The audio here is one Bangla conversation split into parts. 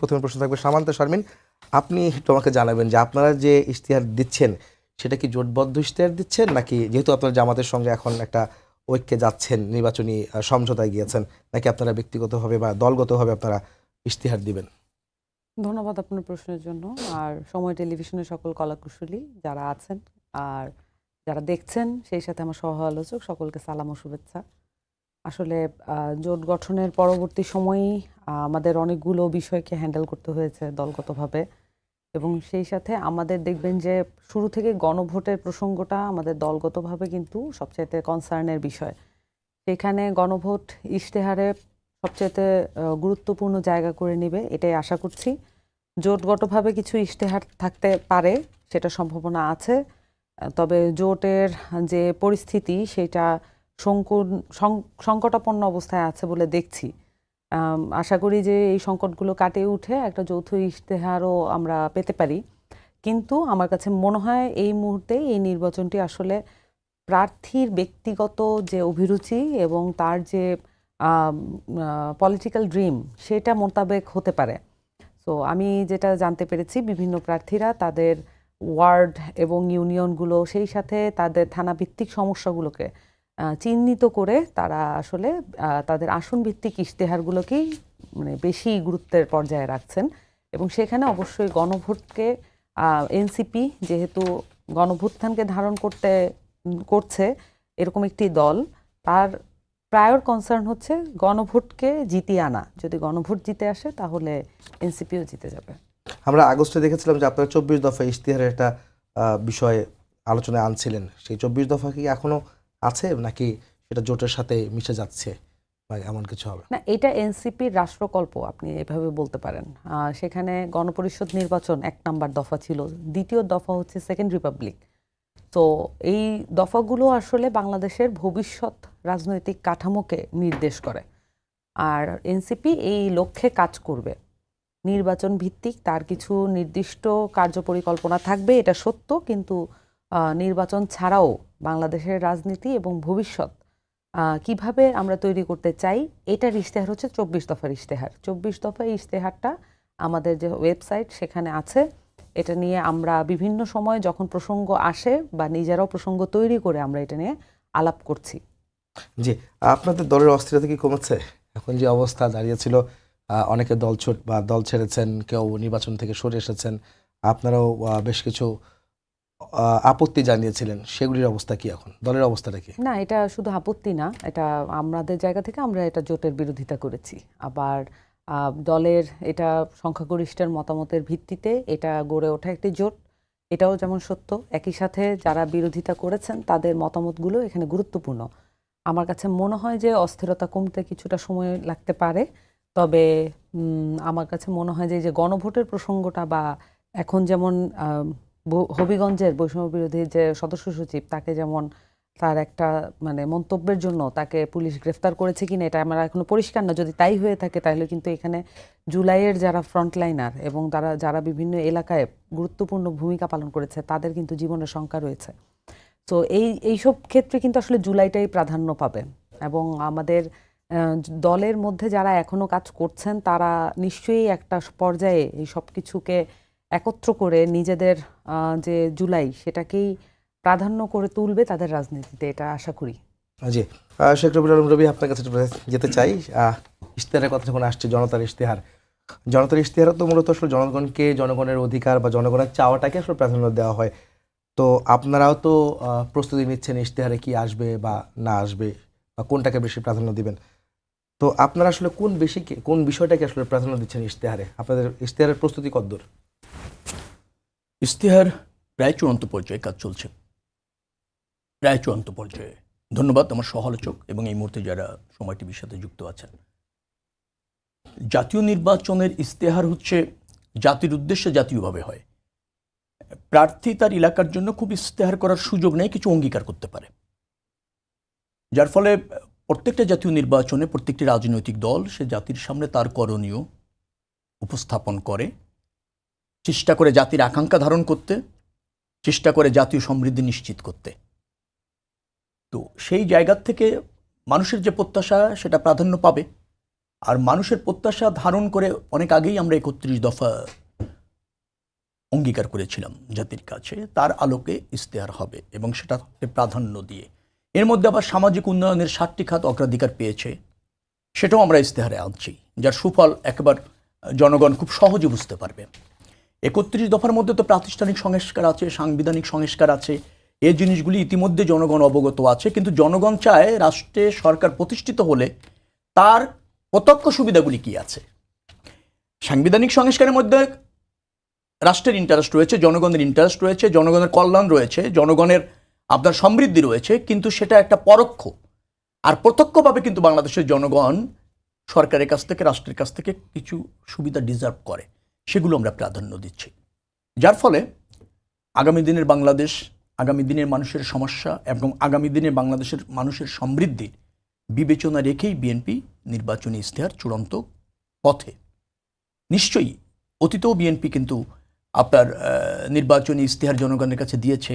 প্রথমে প্রশ্ন থাকবে সামান্তা শারমিন, আপনি একটু আমাকে জানাবেন যে আপনারা যে ইশতেহার দিচ্ছেন সেটা কি জোটবদ্ধ ইশতেহার দিচ্ছেন নাকি যেহেতু আপনারা জামাতের সঙ্গে এখন একটা ঐক্যে যাচ্ছেন, নির্বাচনী সমঝোতায় গিয়েছেন, নাকি আপনারা ব্যক্তিগতভাবে বা দলগতভাবে আপনারা ইশতেহার দিবেন? ধন্যবাদ আপনার প্রশ্নের জন্য। আর সময় টেলিভিশনের সকল কলাকুশলী যারা আছেন আর যারা দেখছেন, সেই সাথে আমার সহ আলোচক সকলকে সালাম ও শুভেচ্ছা। আসলে জোট গঠনের পরবর্তী সময়েই আমাদের অনেকগুলো বিষয়কে হ্যান্ডেল করতে হয়েছে দলগতভাবে, এবং সেই সাথে আমাদের দেখবেন যে শুরু থেকে গণভোটের প্রসঙ্গটা আমাদের দলগতভাবে কিন্তু সবচাইতে কনসার্নের বিষয়। সেখানে গণভোট ইশতেহারে সবচাইতে গুরুত্বপূর্ণ জায়গা করে নেবে এটাই আশা করছি। জোটগতভাবে কিছু ইশতেহার থাকতে পারে, সেটা সম্ভাবনা আছে। তবে জোটের যে পরিস্থিতি সেটা সংকটাপন্ন অবস্থায় আছে বলে দেখছি। আশা করি যে এই সংকটগুলো কাটিয়ে উঠে একটা যৌথ ইশতেহারও আমরা পেতে পারি। কিন্তু আমার কাছে মনে হয় এই মুহূর্তে এই নির্বাচনটি আসলে প্রার্থীর ব্যক্তিগত যে অভিরুচি এবং তার যে পলিটিক্যাল ড্রিম সেটা মোতাবেক হতে পারে। তো আমি যেটা জানতে পেরেছি, বিভিন্ন প্রার্থীরা তাদের ওয়ার্ড এবং ইউনিয়নগুলো, সেই সাথে তাদের থানাভিত্তিক সমস্যাগুলোকে চিহ্নিত করে তারা আসলে তাদের আসন ভিত্তিক ইশতেহারগুলোকেই মানে বেশি গুরুত্বের পর্যায়ে রাখছেন। এবং সেখানে অবশ্যই গণভোটকে এনসিপি যেহেতু গণভ্যুত্থানকে ধারণ করছে এরকম একটি দল, তার প্রায়র কনসার্ন হচ্ছে গণভোটকে জিতিয়ে আনা। যদি গণভোট জিতে আসে তাহলে এনসিপিও জিতে যাবে। আমরা আগস্টে দেখেছিলাম যে আপনারা 24 দফা ইশতেহারের একটা বিষয় আলোচনায় আনছিলেন, সেই 24 দফা কি এখনো আছে নাকি সেটা জোটের সাথে মিশে যাচ্ছে বা এমন কিছু হবে? না, এটা এনসিপির রাষ্ট্রকল্প, আপনি এভাবে বলতে পারেন। সেখানে গণপরিষদ নির্বাচন 1 নাম্বার দফা ছিল, দ্বিতীয় দফা হচ্ছে সেকেন্ড রিপাবলিক। তো এই দফাগুলো আসলে বাংলাদেশের ভবিষ্যৎ রাজনৈতিক কাঠামোকে নির্দেশ করে। আর এনসিপি এই লক্ষ্যে কাজ করবে। নির্বাচন ভিত্তিক তার কিছু নির্দিষ্ট কার্যপরিকল্পনা থাকবে, এটা সত্য, কিন্তু নির্বাচন ছাড়াও বাংলাদেশের রাজনীতি এবং ভবিষ্যৎ কিভাবে আমরা তৈরি করতে চাই, এটার ইশতেহার হচ্ছে 24 দফার ইশতেহার। 24 দফার ইশতেহারটা আমাদের যে ওয়েবসাইট সেখানে আছে। এটা নিয়ে আমরা বিভিন্ন সময় যখন প্রসঙ্গ আসে বা নিজেরাও প্রসঙ্গ তৈরি করে আমরা এটা নিয়ে আলাপ করছি। জি, আপনাদের দলের অস্থিরতা কি কমেছে? এখন যে অবস্থা দাঁড়িয়েছিল, অনেকে দল ছেড়েছেন, কেউ নির্বাচন থেকে সরে এসেছেন, আপনারাও বেশ কিছু আপত্তি জানিয়েছিলেন, সেগুলির অবস্থা কি এখন? দলের অবস্থাটা কি? না, এটা শুধু আপত্তি না, এটা আমাদের জায়গা থেকে আমরা এটা জোটের বিরোধিতা করেছি। আবার দলের এটা সংখ্যাগরিষ্ঠের মতামতের ভিত্তিতে এটা গড়ে ওঠা একটি জোট, এটাও যেমন সত্য। একই সাথে যারা বিরোধিতা করেছেন তাদের মতামতগুলো এখানে গুরুত্বপূর্ণ। আমার কাছে মনে হয় যে অস্থিরতা কমতে কিছুটা সময় লাগতে পারে, তবে আমার কাছে মনে হয় যে গণভোটের প্রসঙ্গটা বা এখন যেমন হবিগঞ্জের বৈষম্য বিরোধী যে সদস্য সচিব, তাকে যেমন তার একটা মানে মন্তব্যের জন্য তাকে পুলিশ গ্রেফতার করেছে কিনা এটা আমার এখনো পরিষ্কার না। যদি তাই হয়ে থাকে তাহলে কিন্তু এখানে জুলাইয়ের যারা ফ্রন্টলাইনার এবং যারা বিভিন্ন এলাকায় গুরুত্বপূর্ণ ভূমিকা পালন করেছে তাদের কিন্তু জীবনের শঙ্কা রয়েছে। তো এইসব ক্ষেত্রে কিন্তু আসলে জুলাইটাই প্রাধান্য পাবে। এবং আমাদের দলের মধ্যে যারা এখনো কাজ করছেন তারা নিশ্চয়ই একটা পর্যায়ে এই সব কিছুকে একত্র করে নিজেদের যে জুলাই সেটাকেই প্রাধান্য করে তুলবে তাদের রাজনীতিতে, এটা আশা করি। জি, শেখ রবিউল আলম রবি, আপনার কাছে যেতে চাই। ইশতেহারের কথা যখন আসছে, জনতার ইশতেহার তো মূলত আসলে জনগণকে, জনগণের অধিকার বা জনগণের চাওয়াটাকে আসলে প্রাধান্য দেওয়া হয়। তো আপনারাও তো প্রস্তুতি নিচ্ছেন ইশতেহারে কি আসবে বা না আসবে বা কোনটাকে বেশি প্রাধান্য দিবেন। তো আপনারা আসলে কোন বিষয়টাকে আসলে প্রাধান্য দিচ্ছেন ইশতেহারে? আপনাদের ইশতেহারের প্রস্তুতি কতদূর? ইশতেহার প্রায় চূড়ান্ত পর্যায়ে কাজ চলছে, প্রায় চূড়ান্ত পর্যায়ে। ধন্যবাদ আমার সহালোচক এবং এই মুহূর্তে যারা সময় টিভির সাথে যুক্ত আছেন। জাতীয় নির্বাচনের ইশতেহার হচ্ছে জাতির উদ্দেশ্যে জাতীয়ভাবে হয়। প্রার্থী তার এলাকার জন্য খুব ইশতেহার করার সুযোগ নেই, কিছু অঙ্গীকার করতে পারে, যার ফলে প্রত্যেকটা জাতীয় নির্বাচনে প্রত্যেকটি রাজনৈতিক দল সে জাতির সামনে তার করণীয় উপস্থাপন করে, চেষ্টা করে জাতির আকাঙ্ক্ষা ধারণ করতে, চেষ্টা করে জাতীয় সমৃদ্ধি নিশ্চিত করতে। তো সেই জায়গা থেকে মানুষের যে প্রত্যাশা সেটা প্রাধান্য পাবে। আর মানুষের প্রত্যাশা ধারণ করে অনেক আগেই আমরা 31 দফা অঙ্গীকার করেছিলাম জাতির কাছে, তার আলোকে ইশতেহার হবে এবং সেটা প্রাধান্য দিয়ে। এর মধ্যে আবার সামাজিক উন্নয়নের 7টি খাত অগ্রাধিকার পেয়েছে, সেটাও আমরা ইশতেহারে আনছি, যার সুফল একেবারে জনগণ খুব সহজে বুঝতে পারবে। 31 দফার মধ্যে তো প্রাতিষ্ঠানিক সংস্কার আছে, সাংবিধানিক সংস্কার আছে, এই জিনিসগুলি ইতিমধ্যে জনগণ অবগত আছে। কিন্তু জনগণ চায় রাষ্ট্রে সরকার প্রতিষ্ঠিত হলে তার প্রত্যক্ষ সুবিধাগুলি কি আছে। সাংবিধানিক সংস্কারের মধ্যে রাষ্ট্রের ইন্টারেস্ট রয়েছে, জনগণের ইন্টারেস্ট রয়েছে, জনগণের কল্যাণ রয়েছে, জনগণের আপনার সমৃদ্ধি রয়েছে, কিন্তু সেটা একটা পরোক্ষ। আর প্রত্যক্ষভাবে কিন্তু বাংলাদেশের জনগণ সরকারের কাছ থেকে, রাষ্ট্রের কাছ থেকে কিছু সুবিধা ডিজার্ভ করে, সেগুলো আমরা প্রাধান্য দিচ্ছি। যার ফলে আগামী দিনের বাংলাদেশ, আগামী দিনের মানুষের সমস্যা এবং আগামী দিনে বাংলাদেশের মানুষের সমৃদ্ধির বিবেচনা রেখেই বিএনপি নির্বাচনী ইশতেহার চূড়ান্ত পথে। নিশ্চয়ই অতীতেও বিএনপি কিন্তু আপনার নির্বাচনী ইশতেহার জনগণের কাছে দিয়েছে,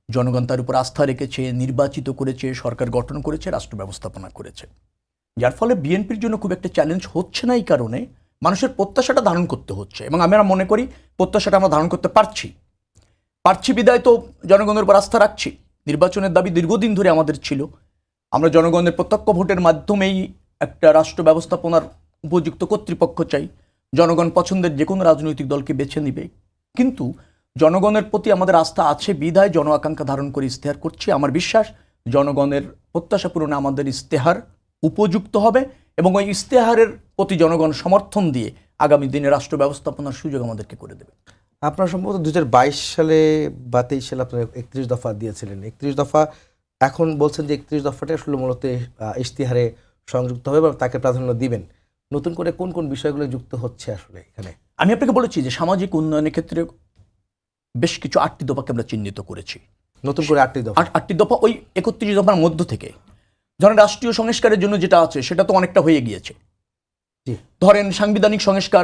জনগণ তার উপর আস্থা রেখেছে, নির্বাচিত করেছে, সরকার গঠন করেছে, রাষ্ট্র ব্যবস্থাপনা করেছে। যার ফলে বিএনপির জন্য খুব একটা চ্যালেঞ্জ হচ্ছে না, এই কারণে মানুষের প্রত্যাশাটা ধারণ করতে হচ্ছে এবং আমরা মনে করি প্রত্যাশাটা আমরা ধারণ করতে পারছি বিদায় তো জনগণের উপর আস্থা রাখছি। নির্বাচনের দাবি দীর্ঘদিন ধরে আমাদের ছিল, আমরা জনগণের প্রত্যক্ষ ভোটের মাধ্যমেই একটা রাষ্ট্র ব্যবস্থাপনার উপযুক্ত কর্তৃপক্ষ চাই, জনগণ পছন্দের যে কোনো রাজনৈতিক দলকে বেছে নিবে। কিন্তু জনগণের প্রতি আমাদের আস্থা আছে বিধায় জন আকাঙ্ক্ষা ধারণ করে ইশতেহার করছি। আমার বিশ্বাস জনগণের প্রত্যাশা পূরণে আমাদের ইশতেহার উপযুক্ত হবে এবং ওই ইশতেহারের প্রতি জনগণ সমর্থন দিয়ে আগামী দিনে রাষ্ট্র ব্যবস্থাপনার সুযোগ আমাদেরকে করে দেবে। আপনারা সম্ভবত 2022 সালে বা 23 সালে আপনারা 31 দফা দিয়েছিলেন। 31 দফা এখন বলছেন যে 31 দফাটা আসলে মূলত ইশতেহারে সংযুক্ত হবে বা তাকে প্রাধান্য দিবেন। নতুন করে কোন কোন বিষয়গুলো যুক্ত হচ্ছে আসলে এখানে? আমি আপনাকে বলেছি যে সামাজিক উন্নয়নের ক্ষেত্রে বেশ কিছু 8টি দফাকে আমরা চিহ্নিত করেছি। নতুন করে 8টি দফা। 8টি দফা ওই 31 দফার মধ্য থেকে ধরেন রাষ্ট্রীয় সংস্কারের জন্য যেটা আছে সেটা তো অনেকটা হয়ে গিয়েছে। জি। ধরেন সাংবিধানিক সংস্কার,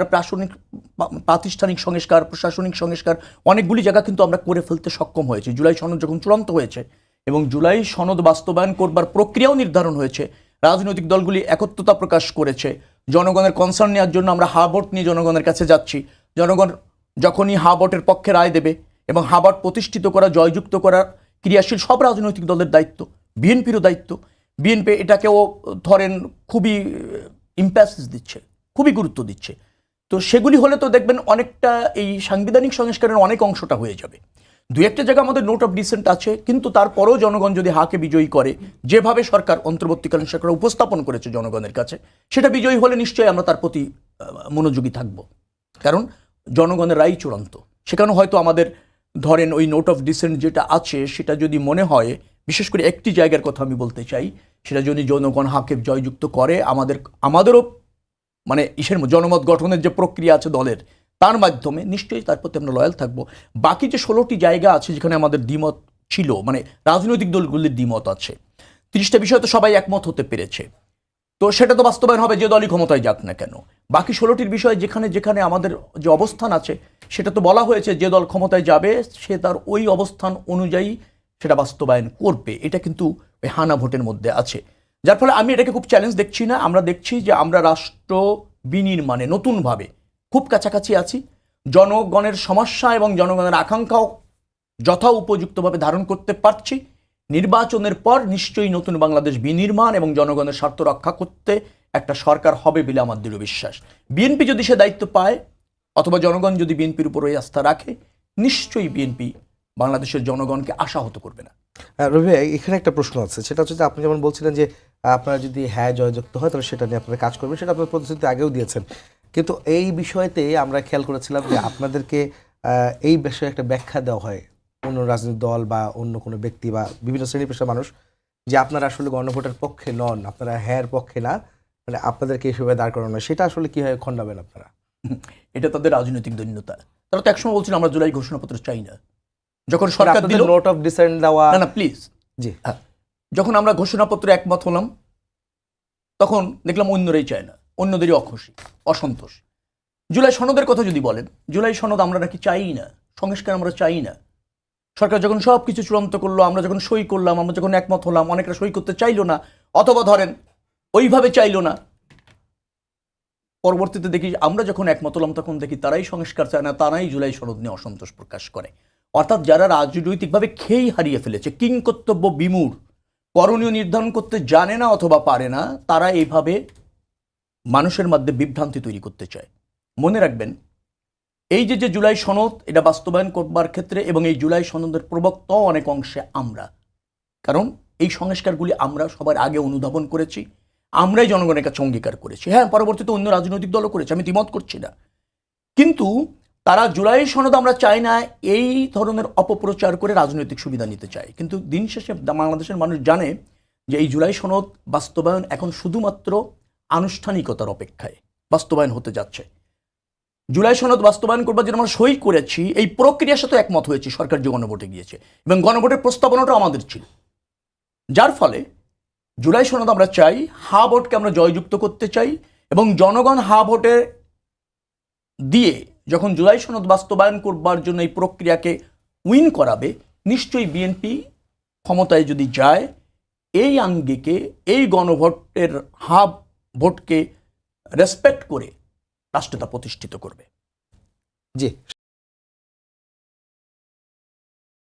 প্রাতিষ্ঠানিক সংস্কার, প্রশাসনিক সংস্কার, অনেকগুলি জায়গা কিন্তু আমরা করে ফেলতে সক্ষম হয়েছি। জুলাই সনদ যখন চূড়ান্ত হয়েছে এবং জুলাই সনদ বাস্তবায়ন করবার প্রক্রিয়াও নির্ধারণ হয়েছে, রাজনৈতিক দলগুলি একত্রতা প্রকাশ করেছে, জনগণের কনসার্ন নেওয়ার জন্য আমরা হা ভোট নিয়ে জনগণের কাছে যাচ্ছি। জনগণ যখনই হা ভোটের পক্ষে রায় দেবে এবং হা ভোট প্রতিষ্ঠিত করা, জয়যুক্ত করা ক্রিয়াশীল সব রাজনৈতিক দলের দায়িত্ব, বিএনপিরও দায়িত্ব। বিএনপি এটাকেও ধরেন খুবই ইম্প্যাসিস দিচ্ছে, খুবই গুরুত্ব দিচ্ছে। তো সেগুলি হলে তো দেখবেন অনেকটা এই সাংবিধানিক সংস্কারের অনেক অংশটা হয়ে যাবে। দু একটা জায়গা আমাদের নোট অফ ডিসেন্ট আছে, কিন্তু তারপরেও জনগণ যদি হাকে বিজয়ী করে, যেভাবে সরকার অন্তর্বর্তীকালীন সরকার উপস্থাপন করেছে জনগণের কাছে, সেটা বিজয়ী হলে নিশ্চয়ই আমরা তার প্রতি মনোযোগী থাকব, কারণ জনগণের রায় চূড়ান্ত। সেখানে হয়তো আমাদের ধরেন ওই নোট অফ ডিসেন্ট যেটা আছে সেটা যদি মনে হয়, বিশেষ করে একটি জায়গার কথা আমি বলতে চাই, সেটা যদি জনগণ হাকে জয়যুক্ত করে, আমাদেরও মানে জনমত গঠনের যে প্রক্রিয়া আছে দলের, তার মাধ্যমে নিশ্চয়ই তার প্রতি আমরা লয়াল থাকবো। বাকি যে 16টি জায়গা আছে যেখানে আমাদের দ্বিমত ছিল, মানে রাজনৈতিক দলগুলির দ্বিমত আছে, 30টা বিষয় তো সবাই একমত হতে পেরেছে, তো সেটা তো বাস্তবায়ন হবে যে দলই ক্ষমতায় যাক না কেন। বাকি 16টির বিষয় যেখানে যেখানে আমাদের যে অবস্থান আছে সেটা তো বলা হয়েছে যে দল ক্ষমতায় যাবে সে তার ওই অবস্থান অনুযায়ী সেটা বাস্তবায়ন করবে। এটা কিন্তু ওই হানা ভোটের মধ্যে আছে, যার ফলে আমি এটাকে খুব চ্যালেঞ্জ দেখছি না। আমরা দেখছি যে আমরা রাষ্ট্র বিনির্মাণে নতুনভাবে খুব কাছাকাছি আছি, জনগণের সমস্যা এবং জনগণের আকাঙ্ক্ষাও যথা উপযুক্তভাবে ধারণ করতে পারছি। নির্বাচনের পর নিশ্চয়ই নতুন বাংলাদেশ বিনির্মাণ এবং জনগণের স্বার্থ রক্ষা করতে একটা সরকার হবে বলে আমার দৃঢ় বিশ্বাস। বিএনপি যদি সে দায়িত্ব পায় অথবা জনগণ যদি বিএনপির উপর ওই আস্থা রাখে, নিশ্চয়ই বিএনপি বাংলাদেশের জনগণকে আশাহত করবে না। রবি ভাই, এখানে একটা প্রশ্ন আছে, সেটা হচ্ছে যে আপনি যেমন বলছিলেন যে আপনারা যদি হ্যাঁ জয়যুক্ত হয় তাহলে সেটা নিয়ে আপনারা কাজ করবেন, সেটা আপনার প্রতিশ্রুতি আগেও দিয়েছেন। কিন্তু এই বিষয়তে আমরা খেয়াল করেছিলাম যে আপনাদেরকে এই বিষয়ে একটা ব্যাখ্যা দেওয়া হয় অন্য রাজনৈতিক দল বা অন্য কোনো ব্যক্তি বা বিভিন্ন শ্রেণী পেশার মানুষ, যে আপনারা আসলে গণভোটের পক্ষে নন, আপনারা হ্যাঁ পক্ষে না, মানে আপনাদেরকে এইভাবে দাঁড় করানো হয়। সেটা আসলে কীভাবে খণ্ডাবেন আপনারা? এটা তাদের রাজনৈতিক দৈন্যতা। তারা তো একসময় বলছিল আমরা জুলাই ঘোষণাপত্র চাই না, যখন সরকার দিল নোট অফ ডিসেন্ট দেওয়া। না প্লিজ, জি, যখন আমরা ঘোষণাপত্রে একমত হলাম তখন দেখলাম অন্যরাই চায় না, অন্যদেরই অখুশি, অসন্তোষ। জুলাই সনদের কথা যদি বলেন, জুলাই সনদ আমরা নাকি চাই না, সংস্কার আমরা চাই না। সরকার যখন সব কিছু চূড়ান্ত করলো, আমরা যখন সই করলাম, আমরা যখন একমত হলাম, অনেকরা সই করতে চাইলো না, অথবা ধরেন ওইভাবে চাইলো না, পরবর্তীতে দেখি আমরা যখন একমত হলাম তখন দেখি তারাই সংস্কার চায় না, তারাই জুলাই সনদ নিয়ে অসন্তোষ প্রকাশ করে। অর্থাৎ যারা রাজনৈতিকভাবে খেই হারিয়ে ফেলেছে, কিংকর্তব্য বিমূঢ়, করণীয় নির্ধারণ করতে জানে না অথবা পারে না, তারা এইভাবে মানুষের মধ্যে বিভ্রান্তি তৈরি করতে চায়। মনে রাখবেন, এই যে জুলাই সনদ, এটা বাস্তবায়ন করবার ক্ষেত্রে এবং এই জুলাই সনদের প্রবক্তাও অনেক অংশে আমরা, কারণ এই সংস্কারগুলি আমরা সবার আগে অনুধাবন করেছি, আমরাই জনগণের কাছে অঙ্গীকার করেছি। হ্যাঁ, পরবর্তীতে অন্য রাজনৈতিক দলও করেছে, আমি দ্বিমত করছি না, কিন্তু তারা জুলাই সনদ আমরা চাই না এই ধরনের অপপ্রচার করে রাজনৈতিক সুবিধা নিতে চায়। কিন্তু দিন শেষে বাংলাদেশের মানুষ জানে যে এই জুলাই সনদ বাস্তবায়ন এখন শুধুমাত্র আনুষ্ঠানিকতার অপেক্ষায় বাস্তবায়ন হতে যাচ্ছে। জুলাই সনদ বাস্তবায়ন করবার জন্য আমরা সই করেছি, এই প্রক্রিয়ার সাথে একমত হয়েছি, সরকার যে গণভোটে গিয়েছে এবং গণভোটের প্রস্তাবনাটাও আমাদের ছিল, যার ফলে জুলাই সনদ আমরা চাই, হা ভোটকে আমরা জয়যুক্ত করতে চাই এবং জনগণ হা ভোটে দিয়ে যখন জুলাই সনদ বাস্তবায়ন করবার জন্য এই প্রক্রিয়াকে উইন করাবে, নিশ্চয়ই বিএনপি ক্ষমতায় যদি যায় এই আঙ্গিকে, এই গণভোটের হা ভোটকে রেসপেক্ট করে রাষ্ট্রটা প্রতিষ্ঠিত করবে। জি।